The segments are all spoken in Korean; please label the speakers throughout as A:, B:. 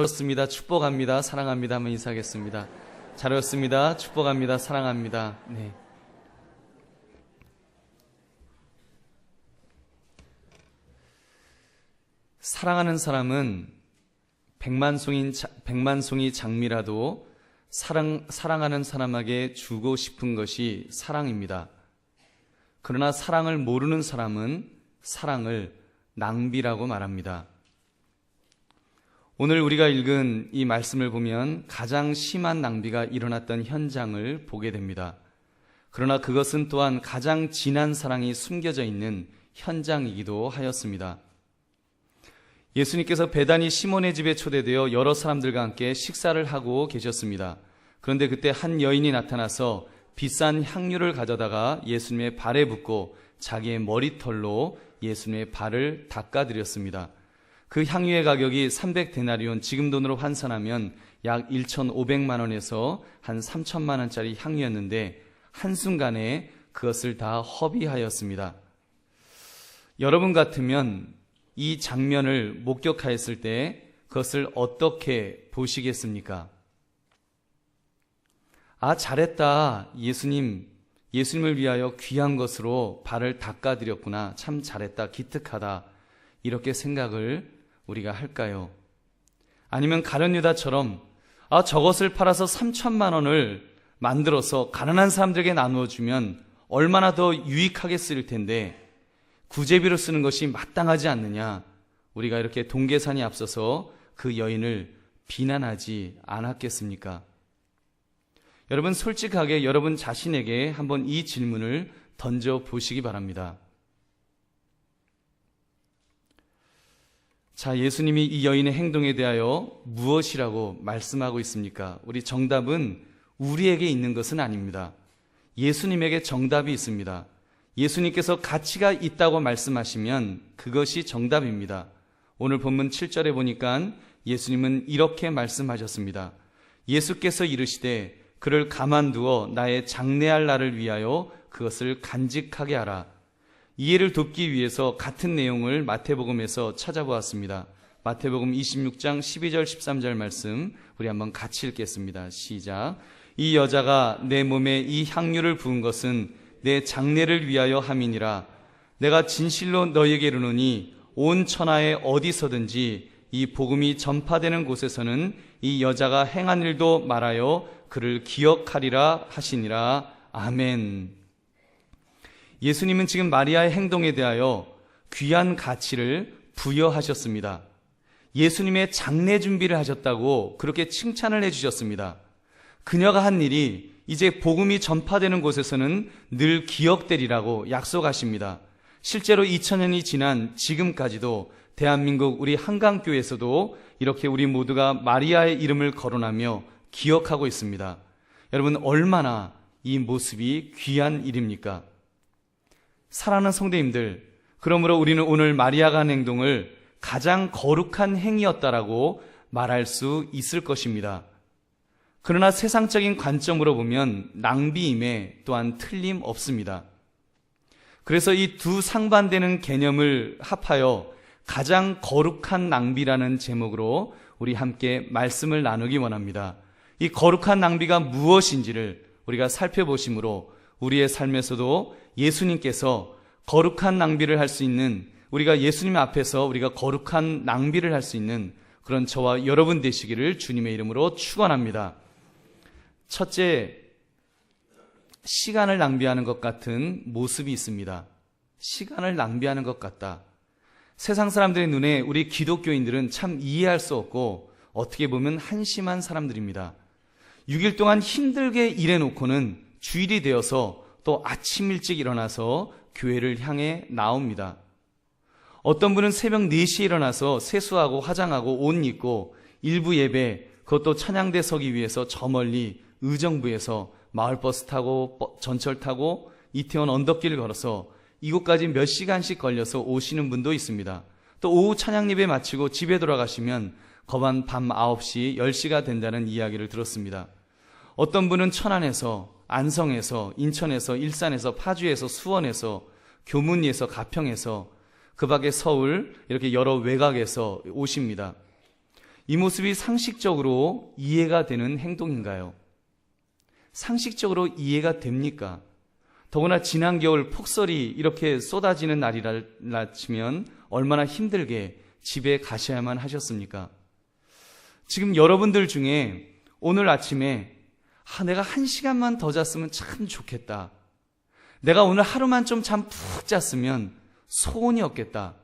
A: 잘했습니다. 축복합니다. 사랑합니다. 한번 인사하겠습니다. 잘했습니다. 축복합니다. 사랑합니다. 네. 사랑하는 사람은 백만송이 장미라도 사랑하는 사람에게 주고 싶은 것이 사랑입니다. 그러나 사랑을 모르는 사람은 사랑을 낭비라고 말합니다. 오늘 우리가 읽은 이 말씀을 보면 가장 심한 낭비가 일어났던 현장을 보게 됩니다. 그러나 그것은 또한 가장 진한 사랑이 숨겨져 있는 현장이기도 하였습니다. 예수님께서 베다니 시몬의 집에 초대되어 여러 사람들과 함께 식사를 하고 계셨습니다. 그런데 그때 한 여인이 나타나서 비싼 향유를 가져다가 예수님의 발에 붓고 자기의 머리털로 예수님의 발을 닦아드렸습니다. 그 향유의 가격이 300데나리온, 지금 돈으로 환산하면 약 1,500만 원에서 한 3,000만 원짜리 향유였는데 한순간에 그것을 다 허비하였습니다. 여러분 같으면 이 장면을 목격하였을 때 그것을 어떻게 보시겠습니까? 아, 잘했다. 예수님을 위하여 귀한 것으로 발을 닦아드렸구나. 참 잘했다. 기특하다. 이렇게 생각을 우리가 할까요? 아니면 가룟 유다처럼 아, 저것을 팔아서 3,000만 원을 만들어서 가난한 사람들에게 나누어 주면 얼마나 더 유익하게 쓰일 텐데 구제비로 쓰는 것이 마땅하지 않느냐. 우리가 이렇게 동계산이 앞서서 그 여인을 비난하지 않았겠습니까? 여러분, 솔직하게 여러분 자신에게 한번 이 질문을 던져보시기 바랍니다. 자, 예수님이 이 여인의 행동에 대하여 무엇이라고 말씀하고 있습니까? 우리 정답은 우리에게 있는 것은 아닙니다. 예수님에게 정답이 있습니다. 예수님께서 가치가 있다고 말씀하시면 그것이 정답입니다. 오늘 본문 7절에 보니까 예수님은 이렇게 말씀하셨습니다. 예수께서 이르시되 그를 가만두어 나의 장례할 날을 위하여 그것을 간직하게 하라. 이해를 돕기 위해서 같은 내용을 마태복음에서 찾아보았습니다. 마태복음 26장 12절 13절 말씀 우리 한번 같이 읽겠습니다. 시작. 이 여자가 내 몸에 이 향유를 부은 것은 내 장례를 위하여 함이니라. 내가 진실로 너희에게 이르노니 온 천하에 어디서든지 이 복음이 전파되는 곳에서는 이 여자가 행한 일도 말하여 그를 기억하리라 하시니라. 아멘. 예수님은 지금 마리아의 행동에 대하여 귀한 가치를 부여하셨습니다. 예수님의 장례 준비를 하셨다고 그렇게 칭찬을 해주셨습니다. 그녀가 한 일이 이제 복음이 전파되는 곳에서는 늘 기억되리라고 약속하십니다. 실제로 2000년이 지난 지금까지도 대한민국 우리 한강교회에서도 이렇게 우리 모두가 마리아의 이름을 거론하며 기억하고 있습니다. 여러분, 얼마나 이 모습이 귀한 일입니까? 사랑하는 성도님들, 그러므로 우리는 오늘 마리아가 한 행동을 가장 거룩한 행위였다라고 말할 수 있을 것입니다. 그러나 세상적인 관점으로 보면 낭비임에 또한 틀림없습니다. 그래서 이 두 상반되는 개념을 합하여 가장 거룩한 낭비라는 제목으로 우리 함께 말씀을 나누기 원합니다. 이 거룩한 낭비가 무엇인지를 우리가 살펴보심으로 우리의 삶에서도 예수님께서 거룩한 낭비를 할 수 있는, 우리가 예수님 앞에서 우리가 거룩한 낭비를 할 수 있는 그런 저와 여러분 되시기를 주님의 이름으로 축원합니다. 첫째, 시간을 낭비하는 것 같은 모습이 있습니다. 시간을 낭비하는 것 같다. 세상 사람들의 눈에 우리 기독교인들은 참 이해할 수 없고 어떻게 보면 한심한 사람들입니다. 6일 동안 힘들게 일해놓고는 주일이 되어서 또 아침 일찍 일어나서 교회를 향해 나옵니다. 어떤 분은 새벽 4시에 일어나서 세수하고 화장하고 옷 입고 일부 예배, 그것도 찬양대 서기 위해서 저 멀리 의정부에서 마을버스 타고 전철 타고 이태원 언덕길을 걸어서 이곳까지 몇 시간씩 걸려서 오시는 분도 있습니다. 또 오후 찬양 예배 마치고 집에 돌아가시면 거반 밤 9시, 10시가 된다는 이야기를 들었습니다. 어떤 분은 천안에서, 안성에서, 인천에서, 일산에서, 파주에서, 수원에서, 교문리에서, 가평에서, 그 밖에 서울, 이렇게 여러 외곽에서 오십니다. 이 모습이 상식적으로 이해가 되는 행동인가요? 상식적으로 이해가 됩니까? 더구나 지난 겨울 폭설이 이렇게 쏟아지는 날이라 치면 얼마나 힘들게 집에 가셔야만 하셨습니까? 지금 여러분들 중에 오늘 아침에 내가 1시간만 더 잤으면 참 좋겠다. 내가 오늘 하루만 좀 잠 푹 잤으면 소원이 없겠다.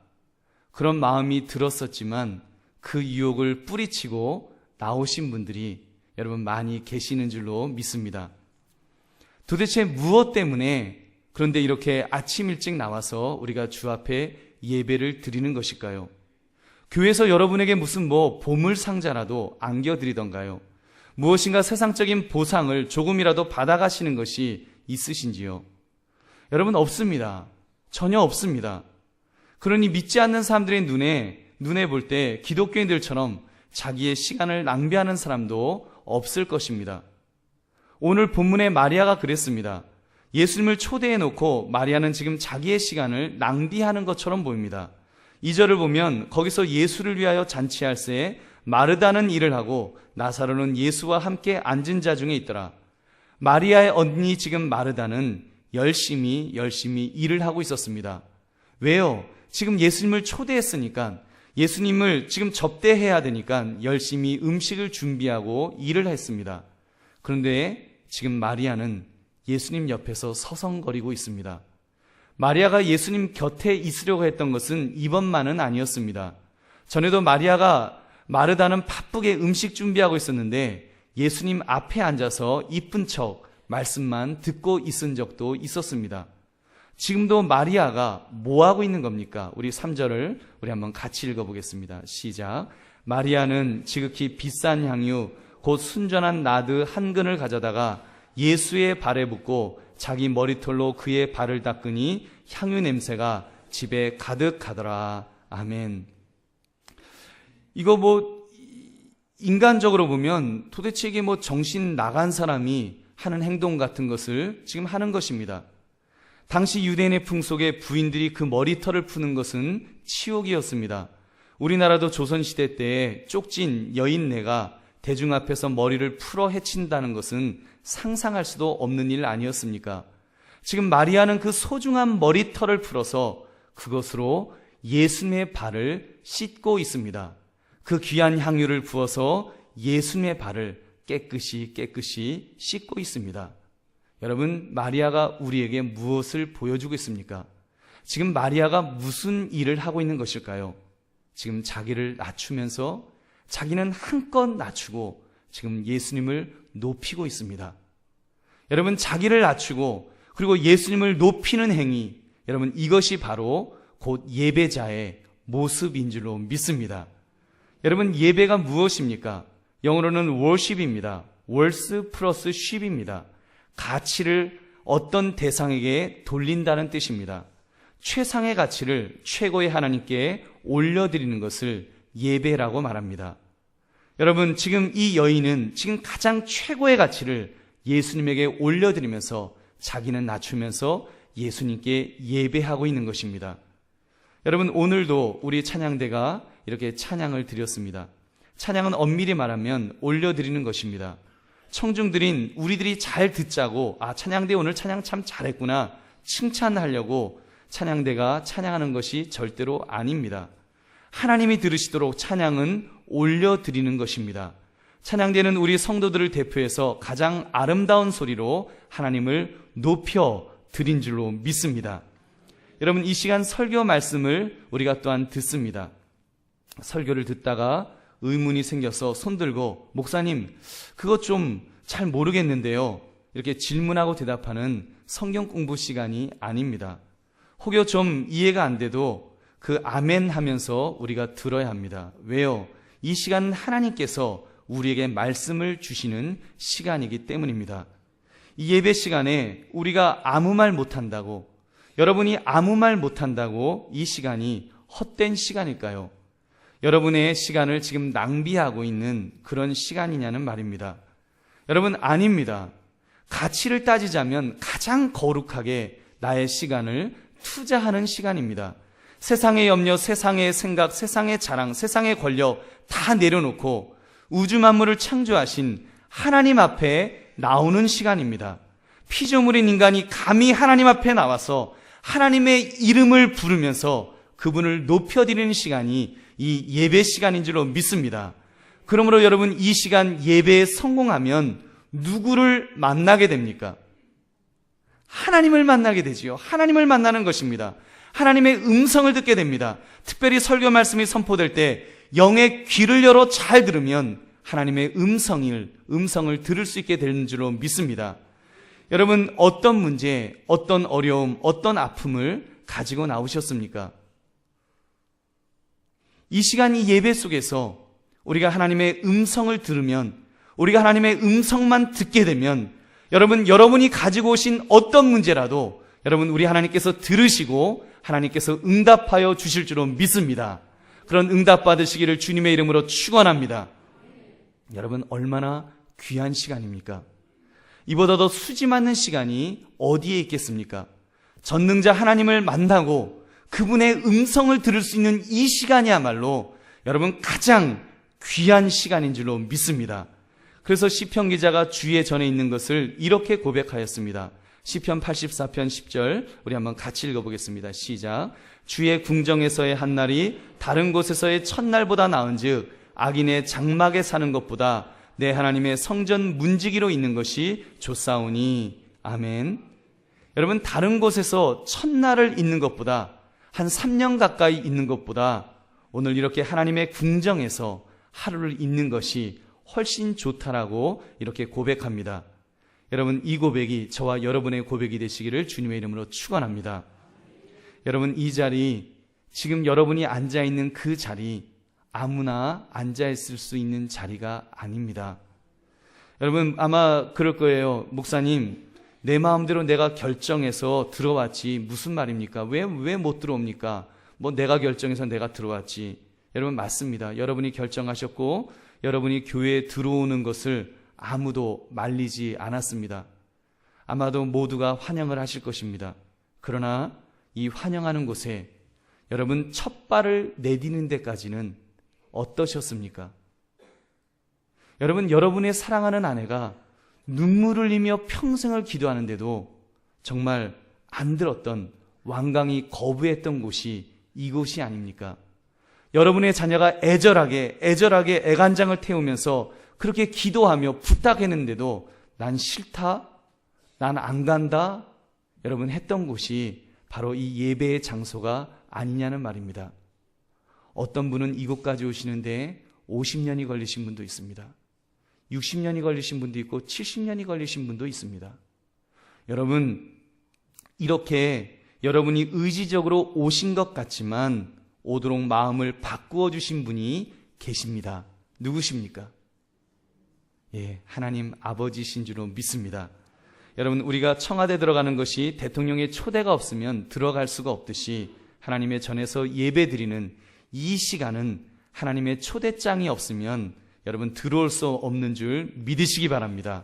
A: 그런 마음이 들었었지만 그 유혹을 뿌리치고 나오신 분들이 여러분 많이 계시는 줄로 믿습니다. 도대체 무엇 때문에 그런데 이렇게 아침 일찍 나와서 우리가 주 앞에 예배를 드리는 것일까요? 교회에서 여러분에게 무슨 보물상자라도 안겨드리던가요? 무엇인가 세상적인 보상을 조금이라도 받아가시는 것이 있으신지요? 여러분 없습니다. 전혀 없습니다. 그러니 믿지 않는 사람들의 눈에 볼 때 기독교인들처럼 자기의 시간을 낭비하는 사람도 없을 것입니다. 오늘 본문의 마리아가 그랬습니다. 예수님을 초대해 놓고 마리아는 지금 자기의 시간을 낭비하는 것처럼 보입니다. 2절을 보면 거기서 예수를 위하여 잔치할 새에 마르다는 일을 하고 나사로는 예수와 함께 앉은 자 중에 있더라. 마리아의 언니 지금 마르다는 열심히 일을 하고 있었습니다. 왜요? 지금 예수님을 초대했으니까, 예수님을 지금 접대해야 되니까 열심히 음식을 준비하고 일을 했습니다. 그런데 지금 마리아는 예수님 옆에서 서성거리고 있습니다. 마리아가 예수님 곁에 있으려고 했던 것은 이번만은 아니었습니다. 전에도 마리아가 마르다는 바쁘게 음식 준비하고 있었는데 예수님 앞에 앉아서 이쁜 척 말씀만 듣고 있은 적도 있었습니다. 지금도 마리아가 뭐하고 있는 겁니까? 우리 3절을 우리 한번 같이 읽어보겠습니다. 시작. 마리아는 지극히 비싼 향유 곧 순전한 나드 한 근을 가져다가 예수의 발에 붓고 자기 머리털로 그의 발을 닦으니 향유 냄새가 집에 가득하더라. 아멘. 이거 인간적으로 보면 도대체 이게 정신 나간 사람이 하는 행동 같은 것을 지금 하는 것입니다. 당시 유대인의 풍속에 부인들이 그 머리털을 푸는 것은 치욕이었습니다. 우리나라도 조선시대 때에 쪽진 여인네가 대중 앞에서 머리를 풀어 헤친다는 것은 상상할 수도 없는 일 아니었습니까? 지금 마리아는 그 소중한 머리털을 풀어서 그것으로 예수님의 발을 씻고 있습니다. 그 귀한 향유를 부어서 예수님의 발을 깨끗이 씻고 있습니다. 여러분, 마리아가 우리에게 무엇을 보여주고 있습니까? 지금 마리아가 무슨 일을 하고 있는 것일까요? 지금 자기를 낮추면서 자기는 한껏 낮추고 지금 예수님을 높이고 있습니다. 여러분, 자기를 낮추고 그리고 예수님을 높이는 행위, 여러분 이것이 바로 곧 예배자의 모습인 줄로 믿습니다. 여러분, 예배가 무엇입니까? 영어로는 worship입니다. worth 플러스 ship입니다. 가치를 어떤 대상에게 돌린다는 뜻입니다. 최상의 가치를 최고의 하나님께 올려드리는 것을 예배라고 말합니다. 여러분, 지금 이 여인은 지금 가장 최고의 가치를 예수님에게 올려드리면서 자기는 낮추면서 예수님께 예배하고 있는 것입니다. 여러분, 오늘도 우리 찬양대가 이렇게 찬양을 드렸습니다. 찬양은 엄밀히 말하면 올려드리는 것입니다. 청중들인 우리들이 잘 듣자고, 찬양대 오늘 찬양 참 잘했구나 칭찬하려고 찬양대가 찬양하는 것이 절대로 아닙니다. 하나님이 들으시도록 찬양은 올려드리는 것입니다. 찬양대는 우리 성도들을 대표해서 가장 아름다운 소리로 하나님을 높여 드린 줄로 믿습니다. 여러분, 이 시간 설교 말씀을 우리가 또한 듣습니다. 설교를 듣다가 의문이 생겨서 손들고, 목사님 그것 좀 잘 모르겠는데요, 이렇게 질문하고 대답하는 성경 공부 시간이 아닙니다. 혹여 좀 이해가 안 돼도 그 아멘 하면서 우리가 들어야 합니다. 왜요? 이 시간은 하나님께서 우리에게 말씀을 주시는 시간이기 때문입니다. 이 예배 시간에 우리가 아무 말 못한다고, 여러분이 아무 말 못한다고 이 시간이 헛된 시간일까요? 여러분의 시간을 지금 낭비하고 있는 그런 시간이냐는 말입니다. 여러분, 아닙니다. 가치를 따지자면 가장 거룩하게 나의 시간을 투자하는 시간입니다. 세상의 염려, 세상의 생각, 세상의 자랑, 세상의 권력 다 내려놓고 우주 만물을 창조하신 하나님 앞에 나오는 시간입니다. 피조물인 인간이 감히 하나님 앞에 나와서 하나님의 이름을 부르면서 그분을 높여드리는 시간이 이 예배 시간인 줄로 믿습니다. 그러므로 여러분, 이 시간 예배에 성공하면 누구를 만나게 됩니까? 하나님을 만나게 되지요. 하나님을 만나는 것입니다. 하나님의 음성을 듣게 됩니다. 특별히 설교 말씀이 선포될 때 영의 귀를 열어 잘 들으면 하나님의 음성을 들을 수 있게 되는 줄로 믿습니다. 여러분, 어떤 문제, 어떤 어려움, 어떤 아픔을 가지고 나오셨습니까? 이 시간 이 예배 속에서 우리가 하나님의 음성을 들으면, 우리가 하나님의 음성만 듣게 되면 여러분이 가지고 오신 어떤 문제라도 여러분, 우리 하나님께서 들으시고 하나님께서 응답하여 주실 줄로 믿습니다. 그런 응답 받으시기를 주님의 이름으로 축원합니다. 여러분, 얼마나 귀한 시간입니까? 이보다 더 수지 맞는 시간이 어디에 있겠습니까? 전능자 하나님을 만나고 그분의 음성을 들을 수 있는 이 시간이야말로 여러분, 가장 귀한 시간인 줄로 믿습니다. 그래서 시편 기자가 주의 전에 있는 것을 이렇게 고백하였습니다. 시편 84편 10절 우리 한번 같이 읽어보겠습니다. 시작. 주의 궁정에서의 한날이 다른 곳에서의 첫날보다 나은즉 악인의 장막에 사는 것보다 내 하나님의 성전 문지기로 있는 것이 좋사오니. 아멘. 여러분, 다른 곳에서 첫날을 있는 것보다, 한 3년 가까이 있는 것보다 오늘 이렇게 하나님의 궁정에서 하루를 있는 것이 훨씬 좋다라고 이렇게 고백합니다. 여러분, 이 고백이 저와 여러분의 고백이 되시기를 주님의 이름으로 축원합니다. 여러분, 이 자리, 지금 여러분이 앉아있는 그 자리, 아무나 앉아있을 수 있는 자리가 아닙니다. 여러분, 아마 그럴 거예요. 목사님, 내 마음대로 내가 결정해서 들어왔지 무슨 말입니까? 왜 못 들어옵니까? 내가 결정해서 내가 들어왔지. 여러분, 맞습니다. 여러분이 결정하셨고 여러분이 교회에 들어오는 것을 아무도 말리지 않았습니다. 아마도 모두가 환영을 하실 것입니다. 그러나 이 환영하는 곳에 여러분 첫 발을 내디는 데까지는 어떠셨습니까? 여러분, 여러분의 사랑하는 아내가 눈물을 흘리며 평생을 기도하는데도 정말 안 들었던, 완강히 거부했던 곳이 이곳이 아닙니까? 여러분의 자녀가 애절하게 애간장을 태우면서 그렇게 기도하며 부탁했는데도 난 싫다, 난 안 간다, 여러분 했던 곳이 바로 이 예배의 장소가 아니냐는 말입니다. 어떤 분은 이곳까지 오시는데 50년이 걸리신 분도 있습니다. 60년이 걸리신 분도 있고 70년이 걸리신 분도 있습니다. 여러분, 이렇게 여러분이 의지적으로 오신 것 같지만 오도록 마음을 바꾸어 주신 분이 계십니다. 누구십니까? 예, 하나님 아버지신 줄로 믿습니다. 여러분, 우리가 청와대 들어가는 것이 대통령의 초대가 없으면 들어갈 수가 없듯이 하나님의 전에서 예배드리는 이 시간은 하나님의 초대장이 없으면 여러분 들어올 수 없는 줄 믿으시기 바랍니다.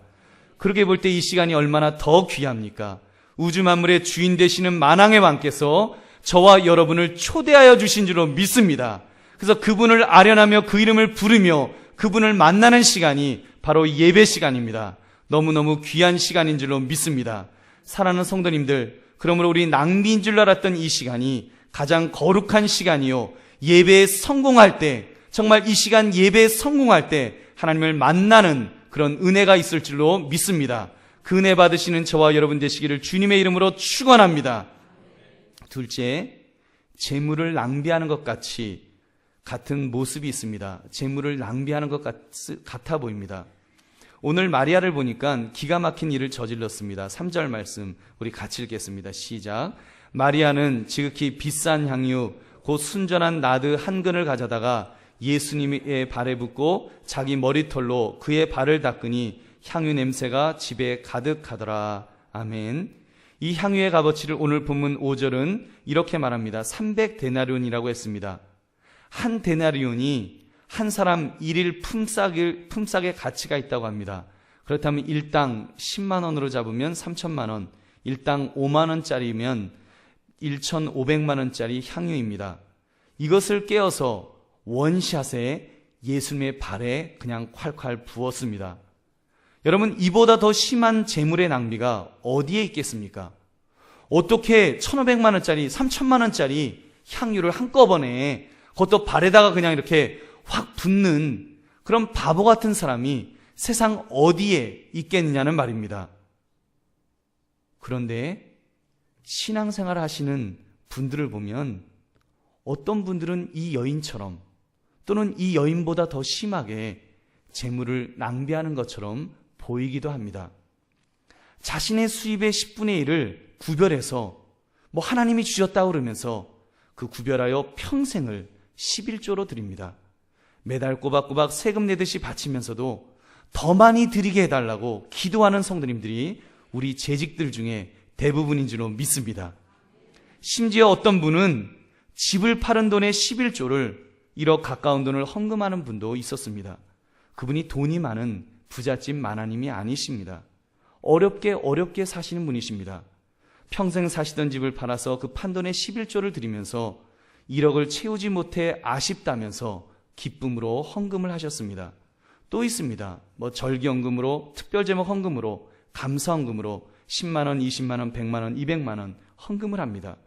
A: 그렇게 볼 때 이 시간이 얼마나 더 귀합니까? 우주 만물의 주인 되시는 만왕의 왕께서 저와 여러분을 초대하여 주신 줄로 믿습니다. 그래서 그분을 아련하며 그 이름을 부르며 그분을 만나는 시간이 바로 예배 시간입니다. 너무너무 귀한 시간인 줄로 믿습니다. 사랑하는 성도님들, 그러므로 우리 낭비인 줄 알았던 이 시간이 가장 거룩한 시간이요, 예배에 성공할 때, 정말 이 시간 예배에 성공할 때 하나님을 만나는 그런 은혜가 있을 줄로 믿습니다. 그 은혜 받으시는 저와 여러분 되시기를 주님의 이름으로 축원합니다. 둘째, 재물을 낭비하는 것 같은 모습이 있습니다. 재물을 낭비하는 것 같아 보입니다. 오늘 마리아를 보니까 기가 막힌 일을 저질렀습니다. 3절 말씀 우리 같이 읽겠습니다. 시작. 마리아는 지극히 비싼 향유 곧 순전한 나드 한 근을 가져다가 예수님의 발에 붓고 자기 머리털로 그의 발을 닦으니 향유 냄새가 집에 가득하더라. 아멘. 이 향유의 값어치를 오늘 본문 5절은 이렇게 말합니다. 300데나리온이라고 했습니다. 한 데나리온이 한 사람 일일 품삯의 가치가 있다고 합니다. 그렇다면 일당 10만 원으로 잡으면 3천만 원, 일당 5만 원짜리면 1,500만 원짜리 향유입니다. 이것을 깨어서 원샷에 예수님의 발에 그냥 콸콸 부었습니다. 여러분, 이보다 더 심한 재물의 낭비가 어디에 있겠습니까? 어떻게 1,500만 원짜리, 3,000만 원짜리 향유를 한꺼번에 그것도 발에다가 그냥 이렇게 확 붓는 그런 바보 같은 사람이 세상 어디에 있겠느냐는 말입니다. 그런데 신앙생활 하시는 분들을 보면 어떤 분들은 이 여인처럼 또는 이 여인보다 더 심하게 재물을 낭비하는 것처럼 보이기도 합니다. 자신의 수입의 10분의 1을 구별해서 하나님이 주셨다고 그러면서 그 구별하여 평생을 11조로 드립니다. 매달 꼬박꼬박 세금 내듯이 바치면서도 더 많이 드리게 해달라고 기도하는 성도님들이 우리 재직들 중에 대부분인 줄로 믿습니다. 심지어 어떤 분은 집을 파는 돈의 11조를 1억 가까운 돈을 헌금하는 분도 있었습니다. 그분이 돈이 많은 부잣집 마나님이 아니십니다. 어렵게 사시는 분이십니다. 평생 사시던 집을 팔아서 그 판돈의 11조를 드리면서 1억을 채우지 못해 아쉽다면서 기쁨으로 헌금을 하셨습니다. 또 있습니다. 절기헌금으로, 특별제목 헌금으로, 감사헌금으로 10만 원, 20만 원, 100만 원, 200만 원 헌금을 합니다.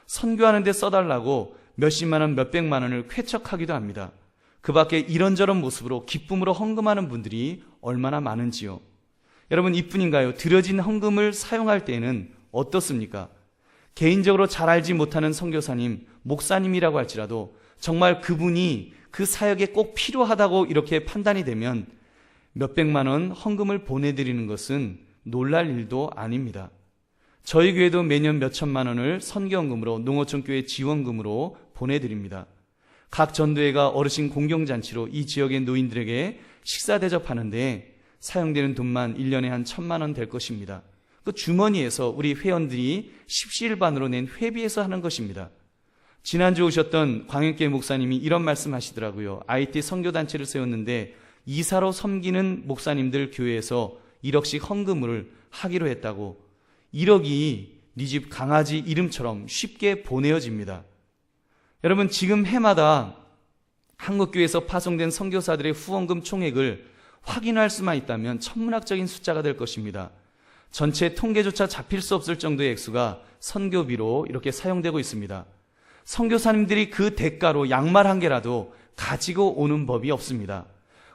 A: 선교하는 데 써달라고 몇십만 원, 몇백만 원을 쾌척하기도 합니다. 그 밖에 이런저런 모습으로 기쁨으로 헌금하는 분들이 얼마나 많은지요. 여러분, 이뿐인가요? 드려진 헌금을 사용할 때에는 어떻습니까? 개인적으로 잘 알지 못하는 선교사님, 목사님이라고 할지라도 정말 그분이 그 사역에 꼭 필요하다고 이렇게 판단이 되면 몇백만 원 헌금을 보내드리는 것은 놀랄 일도 아닙니다. 저희 교회도 매년 몇천만 원을 선교헌금으로, 농어촌교회 지원금으로 보내드립니다. 각 전도회가 어르신 공경잔치로 이 지역의 노인들에게 식사 대접하는데 사용되는 돈만 1년에 한 1,000만 원 될 것입니다. 그 주머니에서 우리 회원들이 십시일반으로 낸 회비에서 하는 것입니다. 지난주 오셨던 광역교회 목사님이 이런 말씀 하시더라고요. IT 선교단체를 세웠는데 이사로 섬기는 목사님들 교회에서 1억씩 헌금을 하기로 했다고. 1억이 네 집 강아지 이름처럼 쉽게 보내어집니다. 여러분, 지금 해마다 한국교회에서 파송된 선교사들의 후원금 총액을 확인할 수만 있다면 천문학적인 숫자가 될 것입니다. 전체 통계조차 잡힐 수 없을 정도의 액수가 선교비로 이렇게 사용되고 있습니다. 선교사님들이 그 대가로 양말 한 개라도 가지고 오는 법이 없습니다.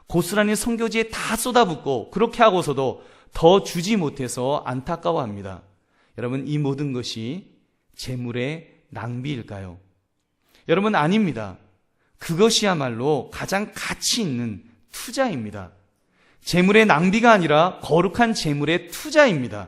A: 고스란히 선교지에 다 쏟아붓고 그렇게 하고서도 더 주지 못해서 안타까워합니다. 여러분, 이 모든 것이 재물의 낭비일까요? 여러분, 아닙니다. 그것이야말로 가장 가치 있는 투자입니다. 재물의 낭비가 아니라 거룩한 재물의 투자입니다.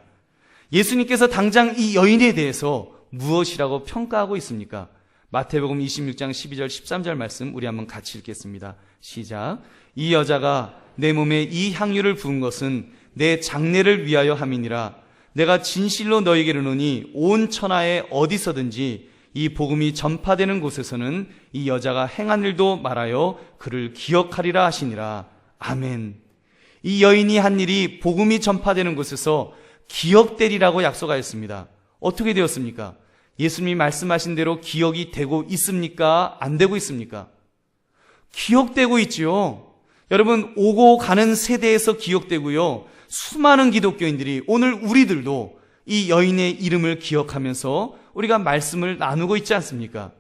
A: 예수님께서 당장 이 여인에 대해서 무엇이라고 평가하고 있습니까? 마태복음 26장 12절 13절 말씀 우리 한번 같이 읽겠습니다. 시작. 이 여자가 내 몸에 이 향유를 부은 것은 내 장례를 위하여 함이니라. 내가 진실로 너희에게 이르노니 온 천하에 어디서든지 이 복음이 전파되는 곳에서는 이 여자가 행한 일도 말하여 그를 기억하리라 하시니라. 아멘. 이 여인이 한 일이 복음이 전파되는 곳에서 기억되리라고 약속하였습니다. 어떻게 되었습니까? 예수님이 말씀하신 대로 기억이 되고 있습니까? 안 되고 있습니까? 기억되고 있지요. 여러분, 오고 가는 세대에서 기억되고요. 수많은 기독교인들이 오늘 우리들도 이 여인의 이름을 기억하면서 우리가 말씀을 나누고 있지 않습니까?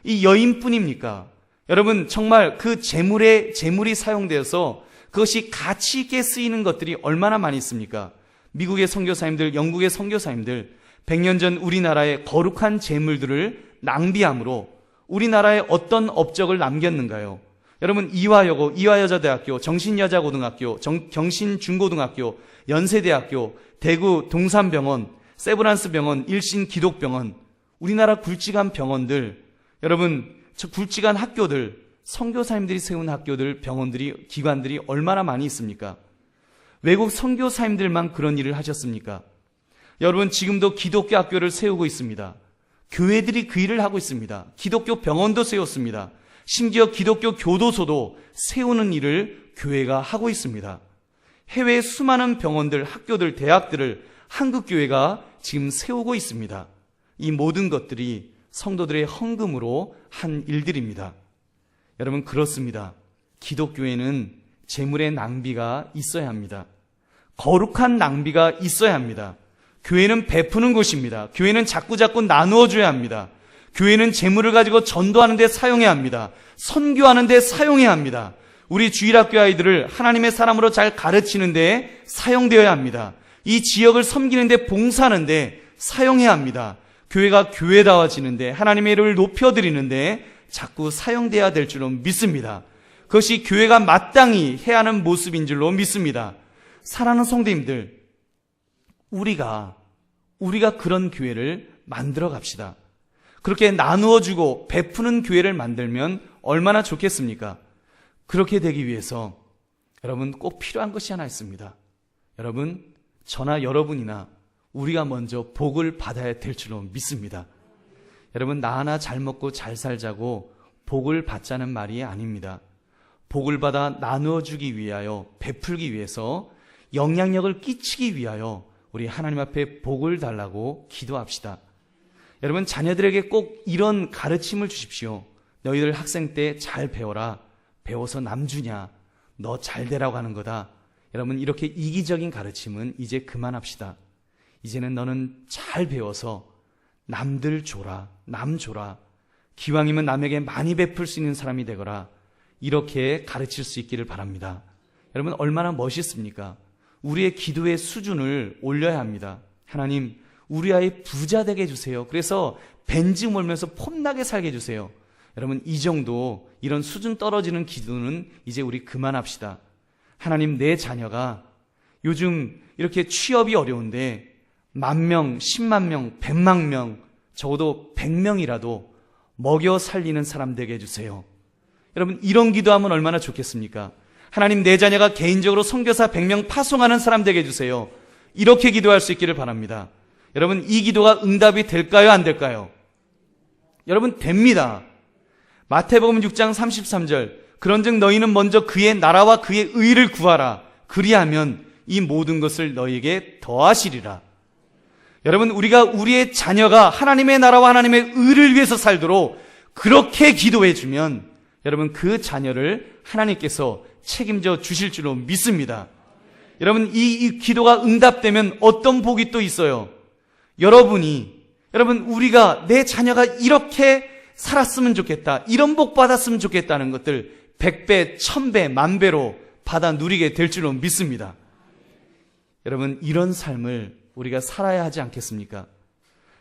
A: 이 여인뿐입니까? 여러분, 정말 그 재물이 사용되어서 그것이 가치 있게 쓰이는 것들이 얼마나 많이 있습니까? 미국의 선교사님들, 영국의 선교사님들, 100년 전 우리나라의 거룩한 재물들을 낭비함으로 우리나라에 어떤 업적을 남겼는가요? 여러분, 이화여고, 이화여자대학교, 정신여자고등학교, 경신중고등학교, 연세대학교, 대구 동산병원, 세브란스병원, 일신기독병원, 우리나라 굵직한 병원들, 여러분, 저 굵직한 학교들, 선교사님들이 세운 학교들, 병원들이, 기관들이 얼마나 많이 있습니까? 외국 선교사님들만 그런 일을 하셨습니까? 여러분, 지금도 기독교 학교를 세우고 있습니다. 교회들이 그 일을 하고 있습니다. 기독교 병원도 세웠습니다. 심지어 기독교 교도소도 세우는 일을 교회가 하고 있습니다. 해외의 수많은 병원들, 학교들, 대학들을 한국교회가 지금 세우고 있습니다. 이 모든 것들이 성도들의 헌금으로 한 일들입니다. 여러분, 그렇습니다. 기독교에는 재물의 낭비가 있어야 합니다. 거룩한 낭비가 있어야 합니다. 교회는 베푸는 곳입니다. 교회는 자꾸자꾸 나누어줘야 합니다. 교회는 재물을 가지고 전도하는 데 사용해야 합니다. 선교하는 데 사용해야 합니다. 우리 주일학교 아이들을 하나님의 사람으로 잘 가르치는 데 사용되어야 합니다. 이 지역을 섬기는 데 봉사하는 데 사용해야 합니다. 교회가 교회다워지는 데 하나님의 이름을 높여드리는 데 자꾸 사용돼야 될 줄로 믿습니다. 그것이 교회가 마땅히 해야 하는 모습인 줄로 믿습니다. 사랑하는 성도님들, 우리가 그런 교회를 만들어 갑시다. 그렇게 나누어주고 베푸는 교회를 만들면 얼마나 좋겠습니까? 그렇게 되기 위해서 여러분 꼭 필요한 것이 하나 있습니다. 여러분, 저나 여러분이나 우리가 먼저 복을 받아야 될 줄로 믿습니다. 여러분, 나 하나 잘 먹고 잘 살자고 복을 받자는 말이 아닙니다. 복을 받아 나누어 주기 위하여, 베풀기 위해서, 영향력을 끼치기 위하여 우리 하나님 앞에 복을 달라고 기도합시다. 여러분, 자녀들에게 꼭 이런 가르침을 주십시오. 너희들 학생 때 잘 배워라. 배워서 남 주냐? 너 잘 되라고 하는 거다. 여러분, 이렇게 이기적인 가르침은 이제 그만합시다. 이제는 너는 잘 배워서 남들 줘라, 남 줘라. 기왕이면 남에게 많이 베풀 수 있는 사람이 되거라. 이렇게 가르칠 수 있기를 바랍니다. 여러분, 얼마나 멋있습니까? 우리의 기도의 수준을 올려야 합니다. 하나님, 우리 아이 부자 되게 해주세요. 그래서 벤지 몰면서 폼나게 살게 해주세요. 여러분, 이 정도, 이런 수준 떨어지는 기도는 이제 우리 그만합시다. 하나님, 내 자녀가 요즘 이렇게 취업이 어려운데 10,000명, 100,000명, 100만 적어도 100명이라도 먹여 살리는 사람 되게 해주세요. 여러분, 이런 기도하면 얼마나 좋겠습니까? 하나님, 내 자녀가 개인적으로 선교사 100명 파송하는 사람 되게 해주세요. 이렇게 기도할 수 있기를 바랍니다. 여러분, 이 기도가 응답이 될까요? 안 될까요? 여러분, 됩니다. 마태복음 6장 33절, 그런즉 너희는 먼저 그의 나라와 그의 의를 구하라. 그리하면 이 모든 것을 너희에게 더하시리라. 여러분, 우리가 우리의 자녀가 하나님의 나라와 하나님의 의를 위해서 살도록 그렇게 기도해주면 여러분, 그 자녀를 하나님께서 책임져 주실 줄로 믿습니다. 여러분, 이 기도가 응답되면 어떤 복이 또 있어요? 여러분, 우리가 내 자녀가 이렇게 살았으면 좋겠다, 이런 복 받았으면 좋겠다는 것들 100배, 1000배, 10,000배로 받아 누리게 될 줄로 믿습니다. 여러분, 이런 삶을 우리가 살아야 하지 않겠습니까?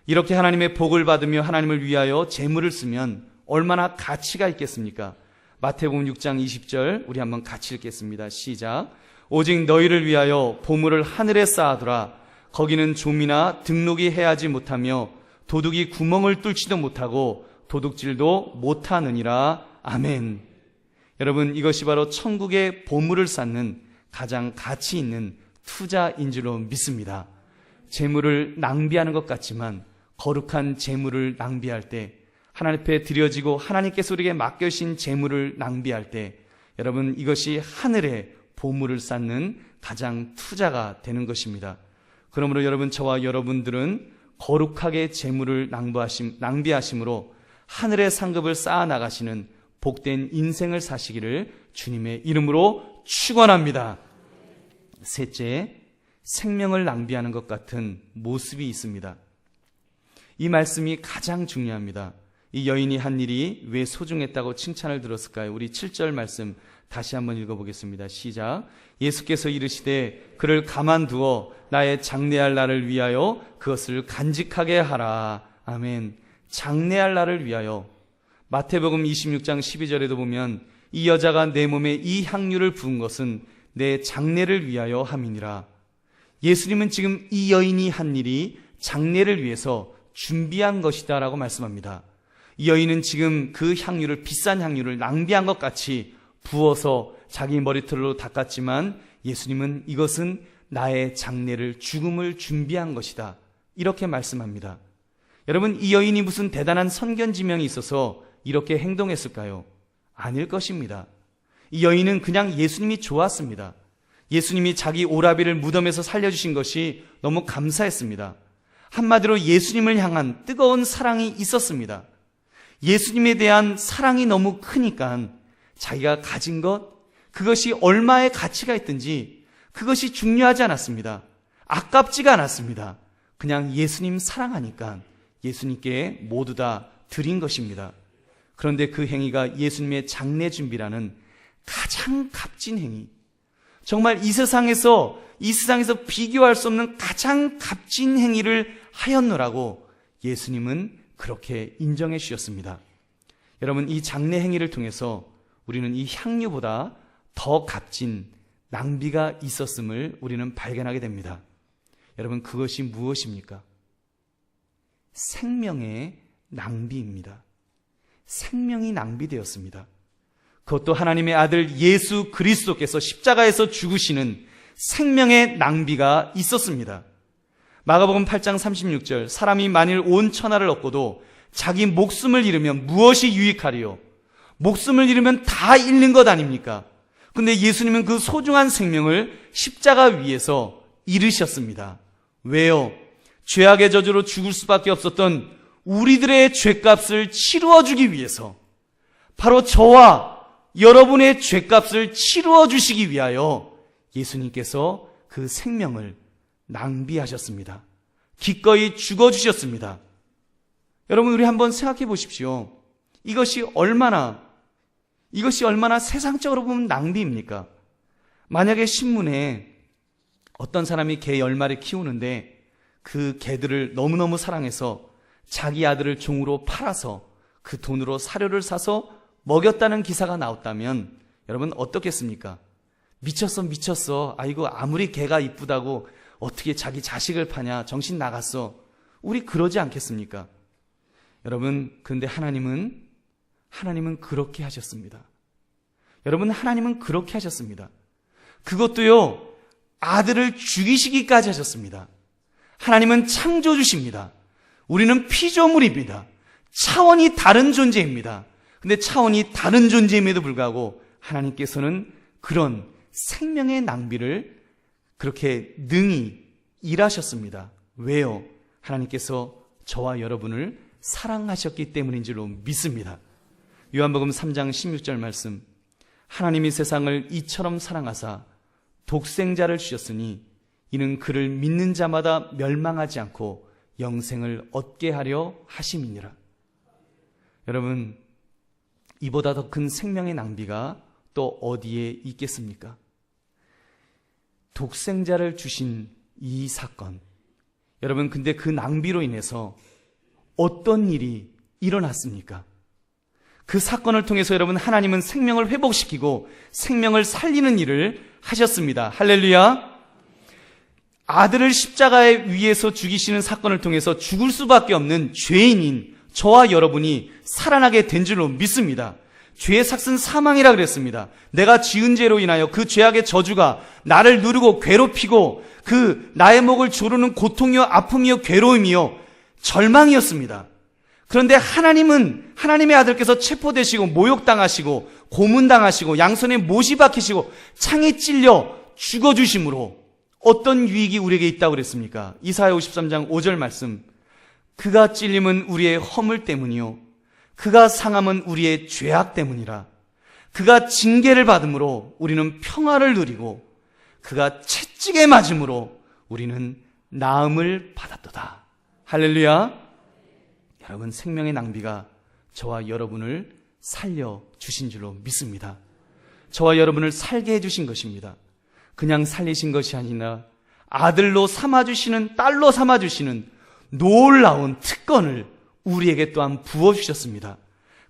A: 이렇게 하나님의 복을 받으며 하나님을 위하여 재물을 쓰면 얼마나 가치가 있겠습니까? 마태복음 6장 20절 우리 한번 같이 읽겠습니다. 시작. 오직 너희를 위하여 보물을 하늘에 쌓아두라. 거기는 좀이나 등록이 해하지 못하며 도둑이 구멍을 뚫지도 못하고 도둑질도 못하느니라. 아멘. 여러분, 이것이 바로 천국의 보물을 쌓는 가장 가치 있는 투자인 줄로 믿습니다. 재물을 낭비하는 것 같지만 거룩한 재물을 낭비할 때, 하나님 앞에 드려지고 하나님께서 우리에게 맡겨주신 재물을 낭비할 때, 여러분, 이것이 하늘의 보물을 쌓는 가장 투자가 되는 것입니다. 그러므로 여러분, 저와 여러분들은 거룩하게 재물을 낭비하심으로 하늘의 상급을 쌓아 나가시는 복된 인생을 사시기를 주님의 이름으로 축원합니다. 셋째, 생명을 낭비하는 것 같은 모습이 있습니다. 이 말씀이 가장 중요합니다. 이 여인이 한 일이 왜 소중했다고 칭찬을 들었을까요? 우리 7절 말씀 다시 한번 읽어보겠습니다. 시작. 예수께서 이르시되 그를 가만두어 나의 장례할 날을 위하여 그것을 간직하게 하라. 아멘. 장례할 날을 위하여. 마태복음 26장 12절에도 보면 이 여자가 내 몸에 이 향유를 부은 것은 내 장례를 위하여 함이니라. 예수님은 지금 이 여인이 한 일이 장례를 위해서 준비한 것이다 라고 말씀합니다. 이 여인은 지금 그 향유를, 비싼 향유를 낭비한 것 같이 부어서 자기 머리털로 닦았지만 예수님은 이것은 나의 장례를, 죽음을 준비한 것이다, 이렇게 말씀합니다. 여러분, 이 여인이 무슨 대단한 선견지명이 있어서 이렇게 행동했을까요? 아닐 것입니다. 이 여인은 그냥 예수님이 좋았습니다. 예수님이 자기 오라비를 무덤에서 살려주신 것이 너무 감사했습니다. 한마디로 예수님을 향한 뜨거운 사랑이 있었습니다. 예수님에 대한 사랑이 너무 크니까 자기가 가진 것, 그것이 얼마의 가치가 있든지 그것이 중요하지 않았습니다. 아깝지가 않았습니다. 그냥 예수님 사랑하니까 예수님께 모두 다 드린 것입니다. 그런데 그 행위가 예수님의 장례 준비라는 가장 값진 행위, 정말 이 세상에서 비교할 수 없는 가장 값진 행위를 하였노라고 예수님은 그렇게 인정해 주셨습니다. 여러분, 이 장례 행위를 통해서 우리는 이 향유보다 더 값진 낭비가 있었음을 우리는 발견하게 됩니다. 여러분, 그것이 무엇입니까? 생명의 낭비입니다. 생명이 낭비되었습니다. 그것도 하나님의 아들 예수 그리스도께서 십자가에서 죽으시는 생명의 낭비가 있었습니다. 마가복음 8장 36절, 사람이 만일 온 천하를 얻고도 자기 목숨을 잃으면 무엇이 유익하리요? 목숨을 잃으면 다 잃는 것 아닙니까? 근데 예수님은 그 소중한 생명을 십자가 위에서 잃으셨습니다. 왜요? 죄악의 저주로 죽을 수밖에 없었던 우리들의 죄값을 치루어 주기 위해서, 바로 저와 여러분의 죄값을 치루어 주시기 위하여 예수님께서 그 생명을 낭비하셨습니다. 기꺼이 죽어주셨습니다. 여러분, 우리 한번 생각해 보십시오. 이것이 얼마나 세상적으로 보면 낭비입니까? 만약에 신문에 어떤 사람이 개 10마리 키우는데 그 개들을 너무너무 사랑해서 자기 아들을 종으로 팔아서 그 돈으로 사료를 사서 먹였다는 기사가 나왔다면 여러분 어떻겠습니까? 미쳤어. 아이고, 아무리 개가 이쁘다고 어떻게 자기 자식을 파냐, 정신 나갔어. 우리 그러지 않겠습니까? 여러분, 그런데 하나님은 그렇게 하셨습니다. 여러분, 하나님은 그렇게 하셨습니다. 그것도요, 아들을 죽이시기까지 하셨습니다. 하나님은 창조주십니다. 우리는 피조물입니다. 차원이 다른 존재입니다. 근데 차원이 다른 존재임에도 불구하고 하나님께서는 그런 생명의 낭비를 그렇게 능히 일하셨습니다. 왜요? 하나님께서 저와 여러분을 사랑하셨기 때문인 줄로 믿습니다. 요한복음 3장 16절 말씀, 하나님이 세상을 이처럼 사랑하사 독생자를 주셨으니 이는 그를 믿는 자마다 멸망하지 않고 영생을 얻게 하려 하심이니라. 여러분, 이보다 더 큰 생명의 낭비가 또 어디에 있겠습니까? 독생자를 주신 이 사건, 여러분, 근데 그 낭비로 인해서 어떤 일이 일어났습니까? 그 사건을 통해서 여러분, 하나님은 생명을 회복시키고 생명을 살리는 일을 하셨습니다. 할렐루야. 아들을 십자가에 위에서 죽이시는 사건을 통해서 죽을 수밖에 없는 죄인인 저와 여러분이 살아나게 된 줄로 믿습니다. 죄의 삭은 사망이라 그랬습니다. 내가 지은 죄로 인하여 그 죄악의 저주가 나를 누르고 괴롭히고 그 나의 목을 조르는 고통이요 아픔이요 괴로움이요 절망이었습니다. 그런데 하나님은 하나님의 아들께서 체포되시고 모욕당하시고 고문당하시고 양손에 못이 박히시고 창에 찔려 죽어주심으로 어떤 유익이 우리에게 있다고 그랬습니까? 이사야 53장 5절 말씀, 그가 찔림은 우리의 허물 때문이요 그가 상함은 우리의 죄악 때문이라. 그가 징계를 받음으로 우리는 평화를 누리고 그가 채찍에 맞음으로 우리는 나음을 받았도다. 할렐루야. 여러분, 생명의 낭비가 저와 여러분을 살려주신 줄로 믿습니다. 저와 여러분을 살게 해주신 것입니다. 그냥 살리신 것이 아니라 아들로 삼아주시는, 딸로 삼아주시는 놀라운 특권을 우리에게 또한 부어주셨습니다.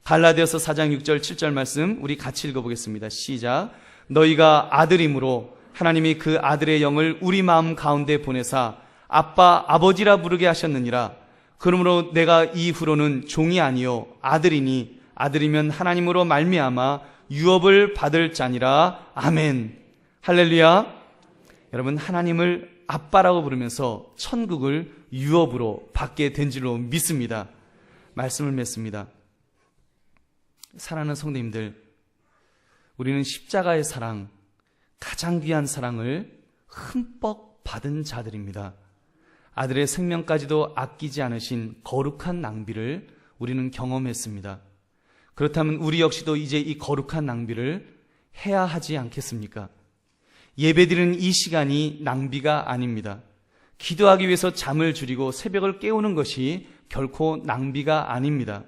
A: 갈라디아서 4장 6절 7절 말씀 우리 같이 읽어보겠습니다. 시작. 너희가 아들이므로 하나님이 그 아들의 영을 우리 마음 가운데 보내사 아빠 아버지라 부르게 하셨느니라. 그러므로 내가 이후로는 종이 아니요 아들이니 아들이면 하나님으로 말미암아 유업을 받을 자니라. 아멘. 할렐루야. 여러분, 하나님을 아빠라고 부르면서 천국을 유업으로 받게 된 줄로 믿습니다. 말씀을 맺습니다. 사랑하는 성도님들, 우리는 십자가의 사랑, 가장 귀한 사랑을 흠뻑 받은 자들입니다. 아들의 생명까지도 아끼지 않으신 거룩한 낭비를 우리는 경험했습니다. 그렇다면 우리 역시도 이제 이 거룩한 낭비를 해야 하지 않겠습니까? 예배드리는 이 시간이 낭비가 아닙니다. 기도하기 위해서 잠을 줄이고 새벽을 깨우는 것이 결코 낭비가 아닙니다.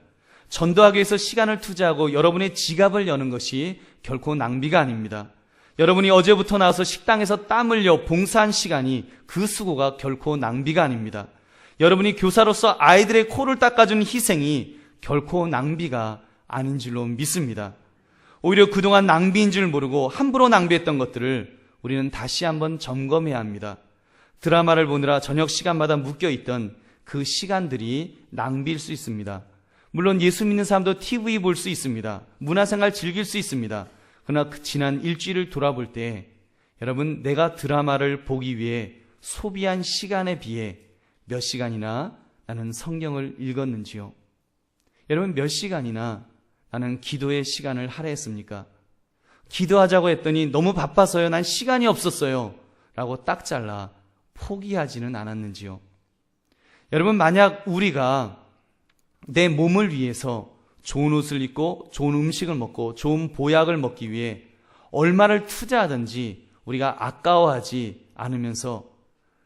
A: 전도하기 위해서 시간을 투자하고 여러분의 지갑을 여는 것이 결코 낭비가 아닙니다. 여러분이 어제부터 나와서 식당에서 땀 흘려 봉사한 시간이 그 수고가 결코 낭비가 아닙니다. 여러분이 교사로서 아이들의 코를 닦아주는 희생이 결코 낭비가 아닌 줄로 믿습니다. 오히려 그동안 낭비인 줄 모르고 함부로 낭비했던 것들을 우리는 다시 한번 점검해야 합니다. 드라마를 보느라 저녁 시간마다 묶여있던 그 시간들이 낭비일 수 있습니다. 물론 예수 믿는 사람도 TV 볼 수 있습니다. 문화생활 즐길 수 있습니다. 그러나 지난 일주일을 돌아볼 때 여러분, 내가 드라마를 보기 위해 소비한 시간에 비해 몇 시간이나 나는 성경을 읽었는지요? 여러분, 몇 시간이나 나는 기도의 시간을 할애했습니까? 기도하자고 했더니 너무 바빠서요, 난 시간이 없었어요 라고 딱 잘라 포기하지는 않았는지요? 여러분, 만약 우리가 내 몸을 위해서 좋은 옷을 입고 좋은 음식을 먹고 좋은 보약을 먹기 위해 얼마를 투자하든지 우리가 아까워하지 않으면서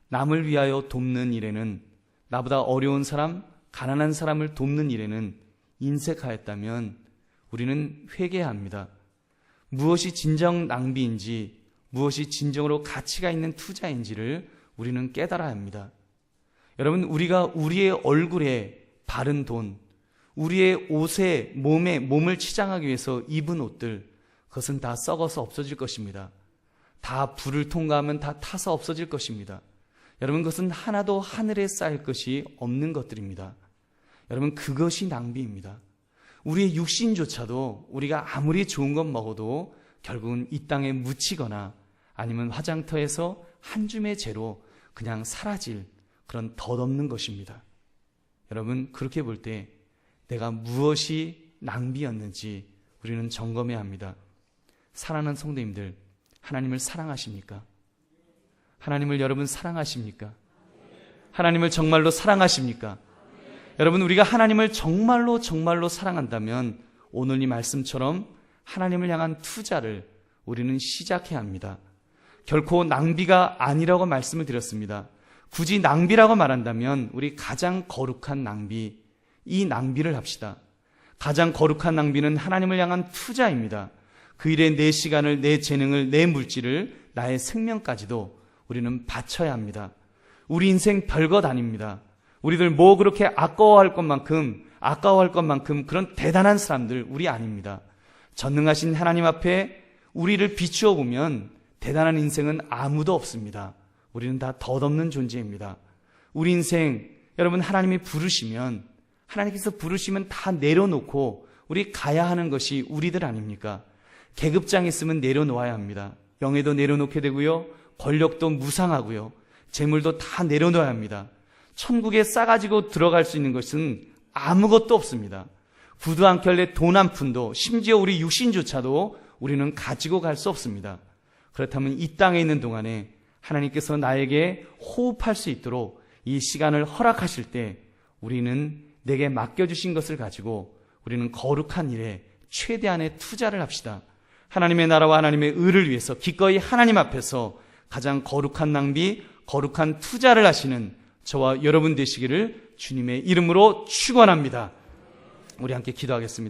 A: 남을 위하여 돕는 일에는, 나보다 어려운 사람, 가난한 사람을 돕는 일에는 인색하였다면 우리는 회개합니다. 무엇이 진정 낭비인지, 무엇이 진정으로 가치가 있는 투자인지를 우리는 깨달아야 합니다. 여러분, 우리가 우리의 얼굴에 바른 돈, 우리의 옷에 몸을 치장하기 위해서 입은 옷들, 그것은 다 썩어서 없어질 것입니다. 다 불을 통과하면 다 타서 없어질 것입니다. 여러분, 그것은 하나도 하늘에 쌓일 것이 없는 것들입니다. 여러분, 그것이 낭비입니다. 우리의 육신조차도 우리가 아무리 좋은 것 먹어도 결국은 이 땅에 묻히거나 아니면 화장터에서 한 줌의 재로 그냥 사라질 그런 덧없는 것입니다. 여러분, 그렇게 볼 때 내가 무엇이 낭비였는지 우리는 점검해야 합니다. 사랑하는 성도님들, 하나님을 사랑하십니까? 하나님을 여러분 사랑하십니까? 하나님을 정말로 사랑하십니까? 여러분, 우리가 하나님을 정말로 사랑한다면 오늘 이 말씀처럼 하나님을 향한 투자를 우리는 시작해야 합니다. 결코 낭비가 아니라고 말씀을 드렸습니다. 굳이 낭비라고 말한다면 우리 가장 거룩한 낭비, 이 낭비를 합시다. 가장 거룩한 낭비는 하나님을 향한 투자입니다. 그 일에 내 시간을, 내 재능을, 내 물질을, 나의 생명까지도 우리는 바쳐야 합니다. 우리 인생 별것 아닙니다. 우리들 뭐 그렇게 아까워할 것만큼 그런 대단한 사람들 우리 아닙니다. 전능하신 하나님 앞에 우리를 비추어 보면 대단한 인생은 아무도 없습니다. 우리는 다 덧없는 존재입니다. 우리 인생, 여러분, 하나님께서 부르시면 다 내려놓고 우리 가야 하는 것이 우리들 아닙니까? 계급장 있으면 내려놓아야 합니다. 명예도 내려놓게 되고요, 권력도 무상하고요, 재물도 다 내려놓아야 합니다. 천국에 싸가지고 들어갈 수 있는 것은 아무것도 없습니다. 구두 한 켤레, 돈 한 푼도, 심지어 우리 육신조차도 우리는 가지고 갈 수 없습니다. 그렇다면 이 땅에 있는 동안에 하나님께서 나에게 호흡할 수 있도록 이 시간을 허락하실 때 우리는 내게 맡겨주신 것을 가지고 우리는 거룩한 일에 최대한의 투자를 합시다. 하나님의 나라와 하나님의 의를 위해서 기꺼이 하나님 앞에서 가장 거룩한 낭비, 거룩한 투자를 하시는 저와 여러분 되시기를 주님의 이름으로 축원합니다. 우리 함께 기도하겠습니다.